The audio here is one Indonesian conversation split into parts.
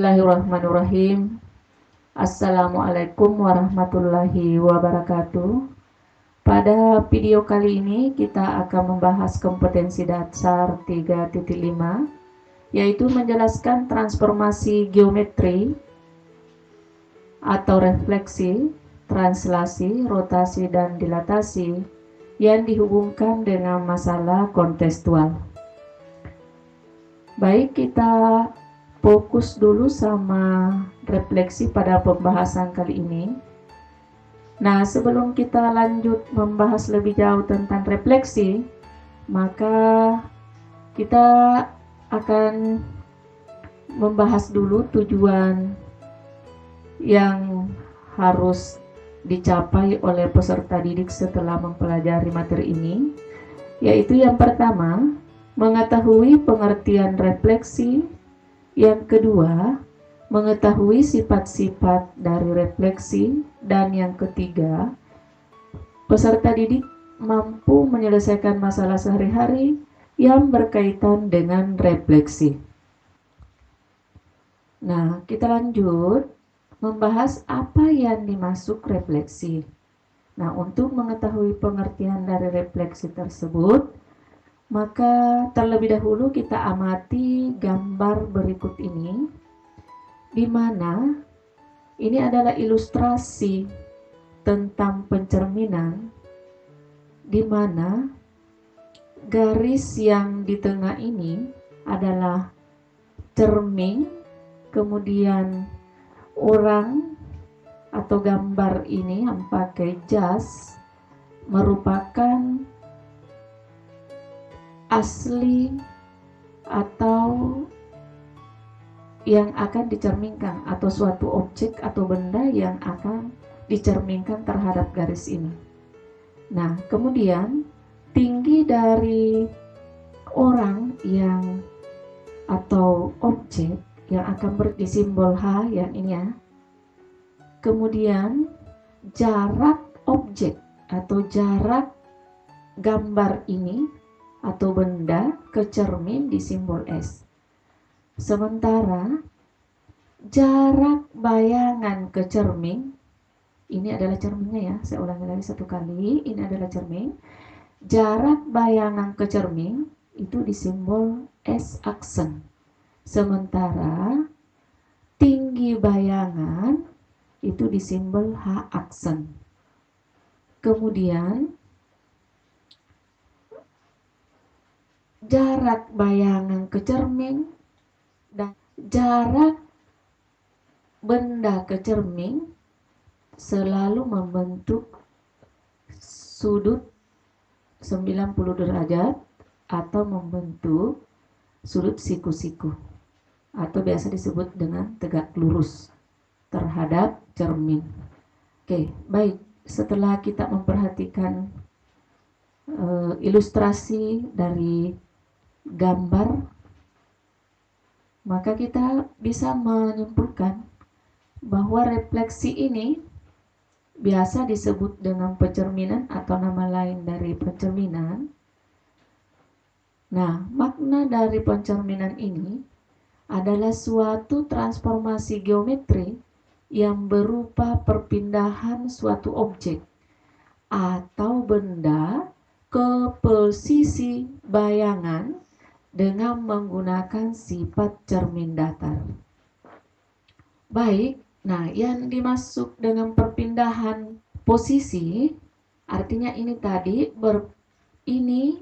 Bismillahirrahmanirrahim. Assalamualaikum warahmatullahi wabarakatuh. Pada video kali ini kita akan membahas kompetensi dasar 3.5, yaitu menjelaskan transformasi geometri atau refleksi, translasi, rotasi, dan dilatasi yang dihubungkan dengan masalah kontekstual. Baik, kita fokus dulu sama refleksi pada pembahasan kali ini. Nah, sebelum kita lanjut membahas lebih jauh tentang refleksi, maka kita akan membahas dulu tujuan yang harus dicapai oleh peserta didik setelah mempelajari materi ini, yaitu yang pertama, mengetahui pengertian refleksi. Yang kedua, mengetahui sifat-sifat dari refleksi. Dan yang ketiga, peserta didik mampu menyelesaikan masalah sehari-hari yang berkaitan dengan refleksi. Nah, kita lanjut membahas apa yang dimaksud refleksi. Nah, untuk mengetahui pengertian dari refleksi tersebut, maka terlebih dahulu kita amati gambar berikut ini, di mana ini adalah ilustrasi tentang pencerminan, di mana garis yang di tengah ini adalah cermin, kemudian orang atau gambar ini yang pakai jas merupakan asli atau yang akan dicerminkan, atau suatu objek atau benda yang akan dicerminkan terhadap garis ini. Nah, kemudian tinggi dari orang yang atau objek yang akan bersimbol H yang ini ya. Kemudian jarak objek atau jarak gambar ini atau benda ke cermin di simbol S. Sementara jarak bayangan ke cermin, ini adalah cerminnya ya, saya ulangi lagi satu kali, ini adalah cermin. Jarak bayangan ke cermin itu di simbol S aksen. Sementara tinggi bayangan itu di simbol H aksen. Kemudian jarak bayangan ke cermin dan jarak benda ke cermin selalu membentuk sudut 90 derajat atau membentuk sudut siku-siku atau biasa disebut dengan tegak lurus terhadap cermin. Oke, baik. Setelah kita memperhatikan ilustrasi dari gambar, maka kita bisa menyimpulkan bahwa refleksi ini biasa disebut dengan pencerminan atau nama lain dari pencerminan. Nah, makna dari pencerminan ini adalah suatu transformasi geometri yang berupa perpindahan suatu objek atau benda ke posisi bayangan dengan menggunakan sifat cermin datar. Baik, nah yang dimaksud dengan perpindahan posisi artinya ini tadi ini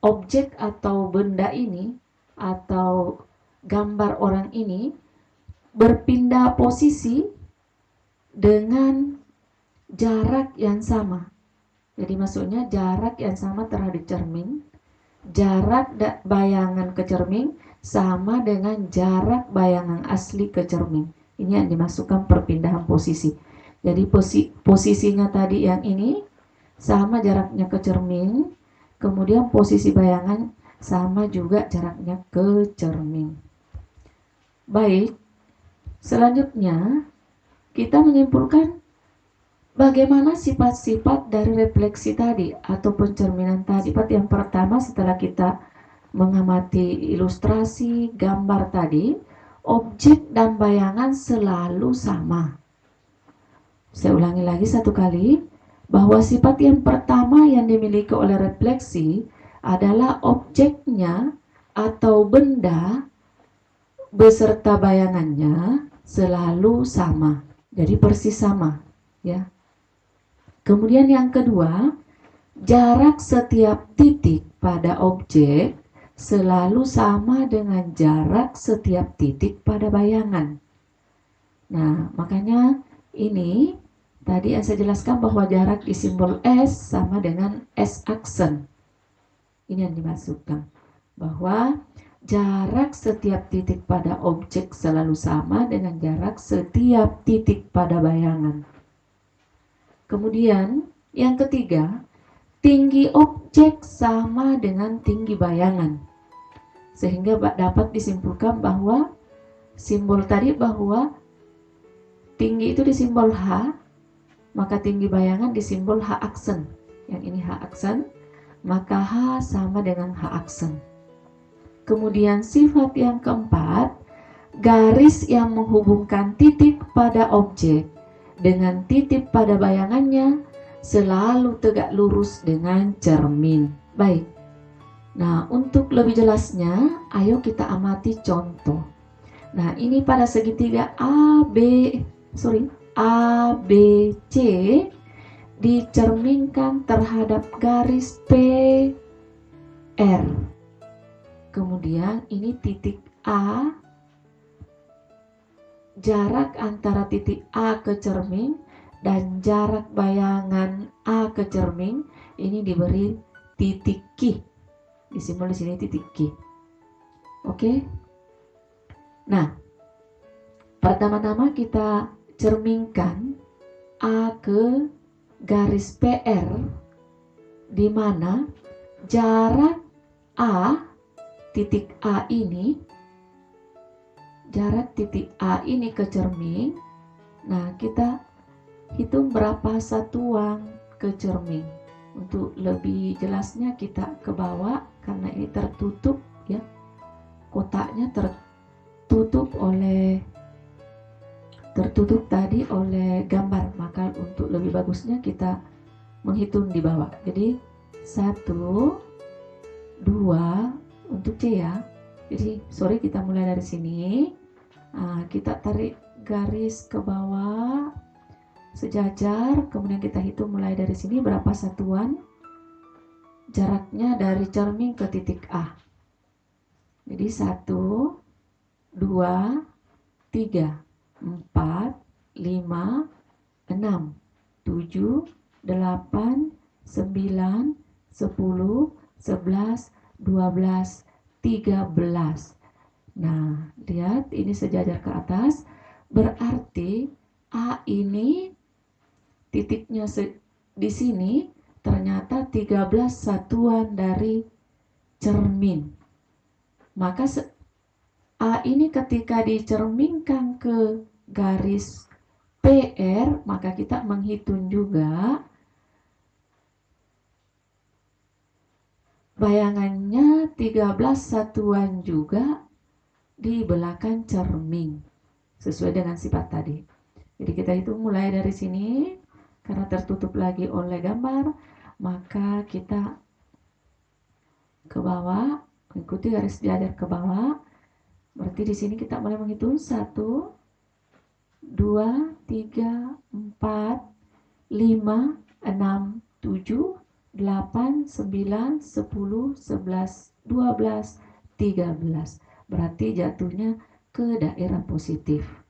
objek atau benda ini atau gambar orang ini berpindah posisi dengan jarak yang sama. Jadi maksudnya jarak yang sama terhadap cermin, jarak bayangan ke cermin sama dengan jarak bayangan asli ke cermin. Ini yang dimasukkan perpindahan posisi. Jadi posisinya tadi yang ini sama jaraknya ke cermin, kemudian posisi bayangan sama juga jaraknya ke cermin. Baik, selanjutnya kita menyimpulkan bagaimana sifat-sifat dari refleksi tadi atau pencerminan tadi. Sifat yang pertama setelah kita mengamati ilustrasi gambar tadi, objek dan bayangan selalu sama. Saya ulangi lagi satu kali, bahwa sifat yang pertama yang dimiliki oleh refleksi adalah objeknya atau benda beserta bayangannya selalu sama. Jadi persis sama, ya. Kemudian yang kedua, jarak setiap titik pada objek selalu sama dengan jarak setiap titik pada bayangan. Nah, makanya ini tadi yang saya jelaskan bahwa jarak di simbol S sama dengan S aksen. Ini yang dimasukkan, bahwa jarak setiap titik pada objek selalu sama dengan jarak setiap titik pada bayangan. Kemudian yang ketiga, tinggi objek sama dengan tinggi bayangan. Sehingga dapat disimpulkan bahwa simbol tadi bahwa tinggi itu di simbol H, maka tinggi bayangan di simbol H aksen. Yang ini H aksen, maka H sama dengan H aksen. Kemudian sifat yang keempat, garis yang menghubungkan titik pada objek dengan titik pada bayangannya selalu tegak lurus dengan cermin. Baik. Nah, untuk lebih jelasnya, ayo kita amati contoh. Nah, ini pada segitiga ABC dicerminkan terhadap garis PR. Kemudian ini titik A, jarak antara titik A ke cermin dan jarak bayangan A ke cermin ini diberi titik Q. Disimbol di sini titik Q. Oke. Nah, pertama-tama kita cerminkan A ke garis PR, di mana jarak A, titik A ini, jarak titik A ini ke cermin. Nah, kita hitung berapa satuan ke cermin. Untuk lebih jelasnya kita ke bawah, karena ini tertutup, ya, kotaknya tertutup tadi oleh gambar, maka untuk lebih bagusnya kita menghitung di bawah. Jadi 1, 2 untuk C, ya. Jadi sorry, kita mulai dari sini. Nah, kita tarik garis ke bawah sejajar, kemudian kita hitung mulai dari sini berapa satuan jaraknya dari cermin ke titik A. Jadi 1, 2, 3, 4, 5, 6, 7, 8, 9, 10, 11, 12, 13. Nah, lihat ini sejajar ke atas, berarti A ini titiknya di sini ternyata 13 satuan dari cermin. Maka A ini ketika dicerminkan ke garis PR, maka kita menghitung juga bayangannya 13 satuan juga di belakang cermin sesuai dengan sifat tadi. Jadi kita hitung mulai dari sini. Karena tertutup lagi oleh gambar, maka kita ke bawah, ikuti garis sejajar ke bawah. Berarti di sini kita mulai menghitung 1, 2, 3, 4, 5, 6, 7, 8, 9, 10, 11, 12, 13. Berarti jatuhnya ke daerah positif.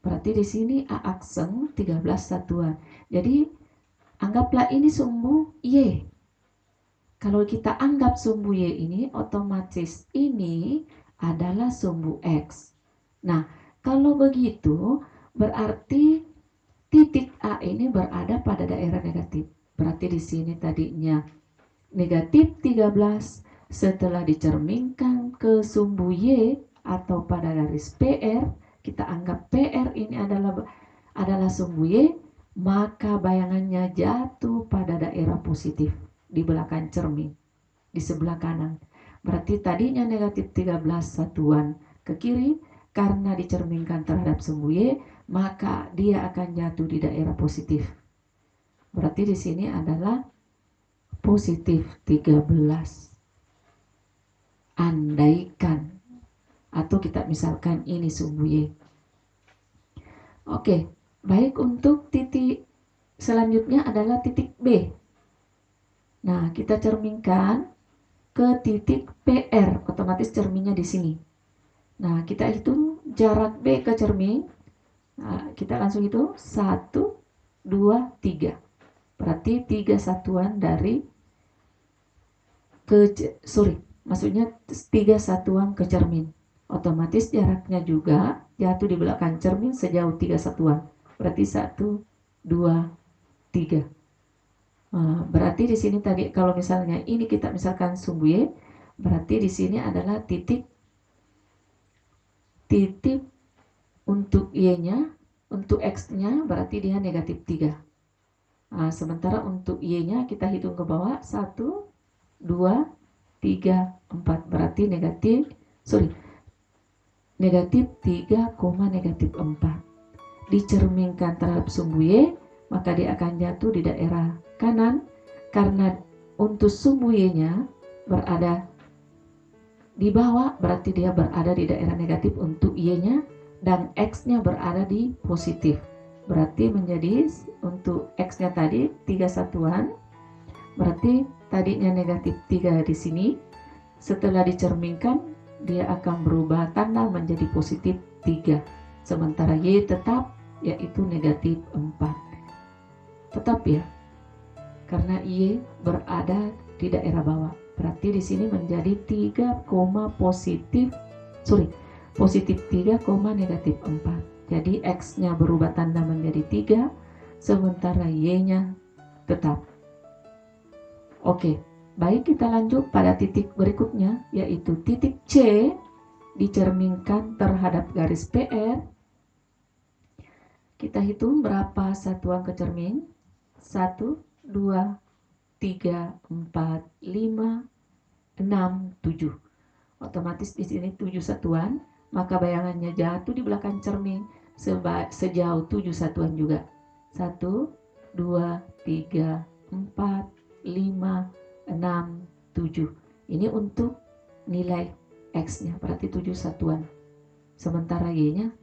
Berarti di sini A aksen 13 satuan. Jadi anggaplah ini sumbu Y. Kalau kita anggap sumbu Y ini, otomatis ini adalah sumbu X. Nah, kalau begitu berarti titik A ini berada pada daerah negatif. Berarti di sini tadinya negatif 13, setelah dicerminkan ke sumbu Y atau pada garis PR, kita anggap PR ini adalah sumbu Y, maka bayangannya jatuh pada daerah positif di belakang cermin, di sebelah kanan. Berarti tadinya negatif 13 satuan ke kiri karena dicerminkan terhadap sumbu Y, maka dia akan jatuh di daerah positif. Berarti di sini adalah positif 13. Andaikan, atau kita misalkan ini sumbu Y. Oke, baik, untuk titik selanjutnya adalah titik B. Nah, kita cerminkan ke titik PR, otomatis cerminnya di sini. Nah, kita hitung jarak B ke cermin. Nah, kita langsung hitung 1, 2, 3. Berarti 3 satuan dari maksudnya 3 satuan ke cermin. Otomatis jaraknya juga jatuh di belakang cermin sejauh 3 satuan. Berarti 1, 2, 3. Berarti di sini tadi kalau misalnya ini kita misalkan sumbu Y, berarti di sini adalah titik untuk Y-nya, untuk X-nya berarti dia negatif 3. Sementara untuk Y-nya kita hitung ke bawah 1, 2, 3, 4. Berarti negatif 3, negatif 4. Dicerminkan terhadap sumbu Y, maka dia akan jatuh di daerah kanan karena untuk sumbu Y-nya berada di bawah, berarti dia berada di daerah negatif untuk Y-nya, dan X-nya berada di positif. Berarti menjadi untuk X-nya tadi 3 satuan, berarti tadinya negatif 3 di sini, setelah dicerminkan dia akan berubah tanda menjadi positif 3. Sementara Y tetap, yaitu negatif 4. Tetap ya, karena Y berada di daerah bawah. Berarti di sini menjadi 3, positif 3, negatif 4. Jadi X-nya berubah tanda menjadi 3, sementara Y-nya tetap. Oke, baik, kita lanjut pada titik berikutnya, yaitu titik C dicerminkan terhadap garis PR. Kita hitung berapa satuan ke cermin. 1, 2, 3, 4, 5, 6, 7. Otomatis di sini 7 satuan, maka bayangannya jatuh di belakang cermin sejauh 7 satuan juga. 1, 2, 3, 4, 5, 6, 7. Ini untuk nilai X-nya, berarti 7 satuan. Sementara Y-nya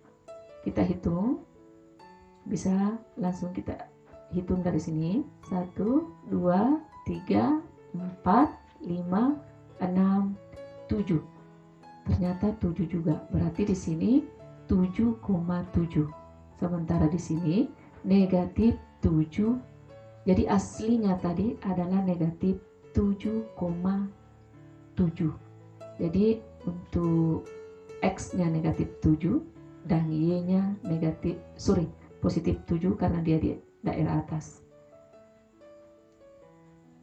kita hitung, bisa langsung kita hitung dari sini. 1, 2, 3, 4, 5, 6, 7. Ternyata 7 juga. Berarti di sini 7,7. Sementara di sini negatif 7. Jadi aslinya tadi adalah negatif 7,7. Jadi untuk X-nya negatif 7 dan Y-nya positif 7 karena dia di daerah atas.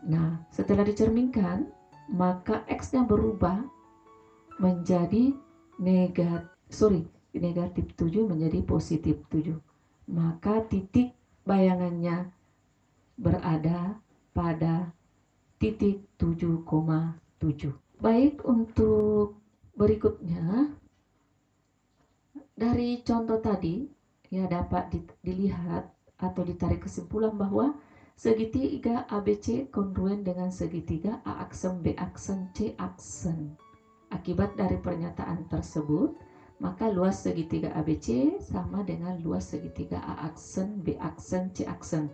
Nah, setelah dicerminkan, maka X-nya berubah menjadi negatif 7 menjadi positif 7. Maka titik bayangannya berada pada titik 7,7. Baik, untuk berikutnya dari contoh tadi ya dapat dilihat atau ditarik kesimpulan bahwa segitiga ABC kongruen dengan segitiga A aksen, B aksen, C aksen. Akibat dari pernyataan tersebut, maka luas segitiga ABC sama dengan luas segitiga A aksen, B aksen, C aksen,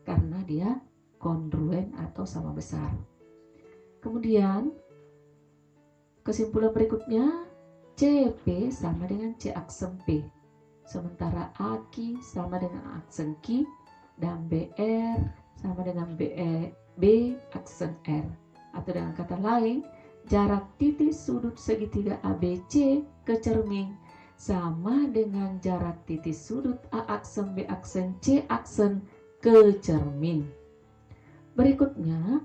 karena dia kongruen atau sama besar. Kemudian kesimpulan berikutnya, CP sama dengan C aksen P, sementara AK sama dengan A aksen Q, dan BR sama dengan B aksen R. Atau dengan kata lain, jarak titik sudut segitiga ABC ke cermin sama dengan jarak titik sudut A aksen, B aksen, C aksen ke cermin. Berikutnya,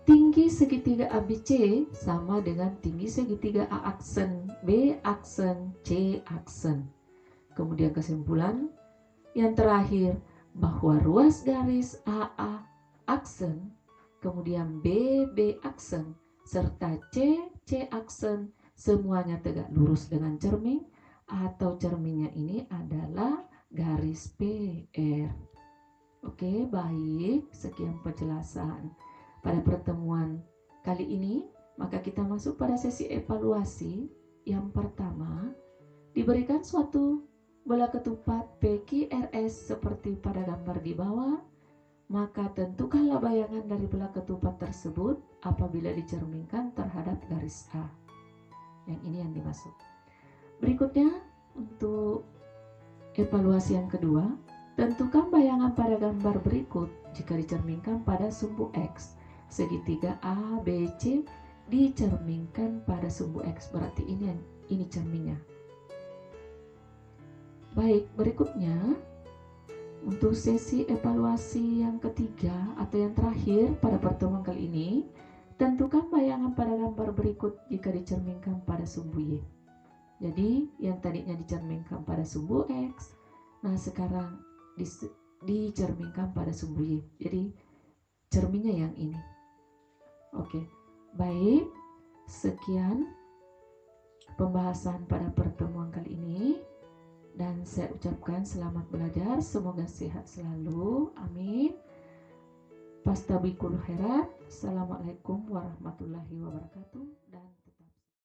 tinggi segitiga ABC sama dengan tinggi segitiga A aksen, B aksen, C aksen. Kemudian kesimpulan yang terakhir, bahwa ruas garis AA aksen, kemudian BB aksen, serta C aksen semuanya tegak lurus dengan cermin, atau cerminnya ini adalah garis PR. Oke, baik, sekian penjelasan pada pertemuan kali ini. Maka kita masuk pada sesi evaluasi. Yang pertama, diberikan suatu bola ketupat PQRS seperti pada gambar di bawah, maka tentukanlah bayangan dari bola ketupat tersebut apabila dicerminkan terhadap garis A. Yang ini yang dimaksud. Berikutnya, untuk evaluasi yang kedua, tentukan bayangan pada gambar berikut jika dicerminkan pada sumbu X. Segitiga A, B, C dicerminkan pada sumbu X, berarti ini cerminnya. Baik, berikutnya untuk sesi evaluasi yang ketiga atau yang terakhir pada pertemuan kali ini, tentukan bayangan pada gambar berikut jika dicerminkan pada sumbu Y. Jadi yang tadinya dicerminkan pada sumbu X, nah sekarang dicerminkan pada sumbu Y. Jadi cerminnya yang ini. Oke, baik, sekian pembahasan pada pertemuan kali ini. Dan saya ucapkan selamat belajar, semoga sehat selalu, amin. Fastabikul khairat. Assalamualaikum warahmatullahi wabarakatuh. Dan